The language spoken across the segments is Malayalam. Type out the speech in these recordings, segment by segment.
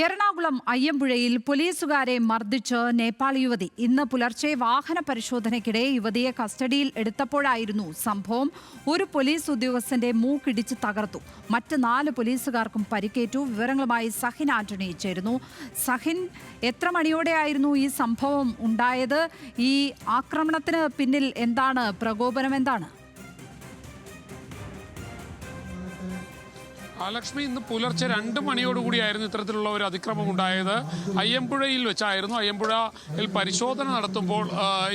എറണാകുളം അയ്യമ്പുഴയിൽ പോലീസുകാരെ മർദ്ദിച്ച് നേപ്പാൾ യുവതി. ഇന്ന് പുലർച്ചെ വാഹന പരിശോധനയ്ക്കിടെ യുവതിയെ കസ്റ്റഡിയിൽ എടുത്തപ്പോഴായിരുന്നു സംഭവം. ഒരു പോലീസ് ഉദ്യോഗസ്ഥന്റെ മൂക്കിടിച്ച് തകർത്തു. മറ്റ് 4 പോലീസുകാർക്കും പരിക്കേറ്റു. വിവരങ്ങളുമായി സഹിൻ ആന്റണി ചേരുന്നു. സഹിൻ, എത്ര മണിയോടെയായിരുന്നു ഈ സംഭവം ഉണ്ടായത്? ഈ ആക്രമണത്തിന് പിന്നിൽ എന്താണ്? പ്രകോപനം എന്താണ്? ലക്ഷ്മി, ഇന്ന് പുലർച്ചെ 2 മണിയോടുകൂടിയായിരുന്നു ഇത്തരത്തിലുള്ള ഒരു അതിക്രമം ഉണ്ടായത്. അയ്യമ്പുഴയിൽ വെച്ചായിരുന്നു. അയ്യമ്പുഴയിൽ പരിശോധന നടത്തുമ്പോൾ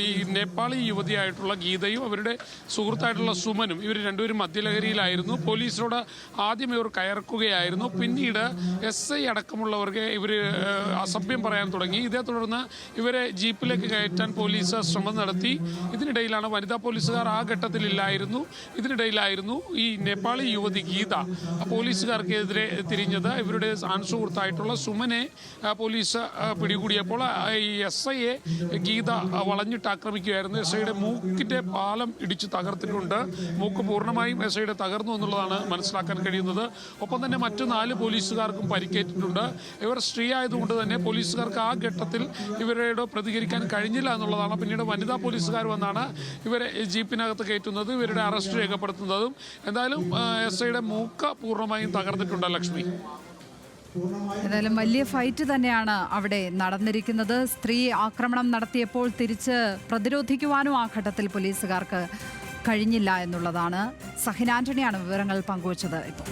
ഈ നേപ്പാളി യുവതിയായിട്ടുള്ള ഗീതയും അവരുടെ സുഹൃത്തായിട്ടുള്ള സുമനും ഇവർ രണ്ടുപേരും മദ്യലഹരിയിലായിരുന്നു. പോലീസിനോട് ആദ്യം ഇവർ കയർക്കുകയായിരുന്നു. പിന്നീട് SI അടക്കമുള്ളവർക്ക് ഇവർ അസഭ്യം പറയാൻ തുടങ്ങി. ഇതേ തുടർന്ന് ഇവരെ ജീപ്പിലേക്ക് കയറ്റാൻ പോലീസ് ശ്രമം നടത്തി. ഇതിനിടയിലാണ് വനിതാ പോലീസുകാർ ആ ഘട്ടത്തിലില്ലായിരുന്നു. ഇതിനിടയിലായിരുന്നു ഈ നേപ്പാളി യുവതി ഗീത പോലീസുകാർക്കെതിരെ തിരിഞ്ഞത്. ഇവരുടെ ആൺസുഹൃത്തായിട്ടുള്ള സുമനെ പോലീസ് പിടികൂടിയപ്പോൾ ഈ SIയെ ഗീത വളഞ്ഞിട്ട് ആക്രമിക്കുകയായിരുന്നു. SIയുടെ മൂക്കിന്റെ പാലം ഇടിച്ചു തകർത്തിട്ടുണ്ട്. മൂക്ക് പൂർണ്ണമായും SIയുടെ തകർന്നു എന്നുള്ളതാണ് മനസ്സിലാക്കാൻ കഴിയുന്നത്. ഒപ്പം തന്നെ മറ്റു 4 പോലീസുകാർക്കും പരിക്കേറ്റിട്ടുണ്ട്. ഇവർ സ്ത്രീ ആയതുകൊണ്ട് തന്നെ പോലീസുകാർക്ക് ആ ഘട്ടത്തിൽ ഇവരോട് പ്രതികരിക്കാൻ കഴിഞ്ഞില്ല എന്നുള്ളതാണ്. പിന്നീട് വനിതാ പോലീസുകാർ വന്നാണ് ഇവരെ ജീപ്പിനകത്ത് കയറ്റുന്നത്, ഇവരുടെ അറസ്റ്റ് രേഖപ്പെടുത്തുന്നതും. എന്തായാലും SIയുടെ മൂക്ക് പൂർണ്ണമായും തകർന്നിട്ടുണ്ട്. ലക്ഷ്മി, ഏതായാലും വലിയ ഫൈറ്റ് തന്നെയാണ് അവിടെ നടന്നിരിക്കുന്നത്. സ്ത്രീ ആക്രമണം നടത്തിയപ്പോൾ തിരിച്ച് പ്രതിരോധിക്കുവാനും ആ ഘട്ടത്തിൽ പോലീസുകാർക്ക് കഴിഞ്ഞില്ല എന്നുള്ളതാണ്. സഹിൻ ആന്റണിയാണ് വിവരങ്ങൾ പങ്കുവച്ചത് ഇപ്പോൾ.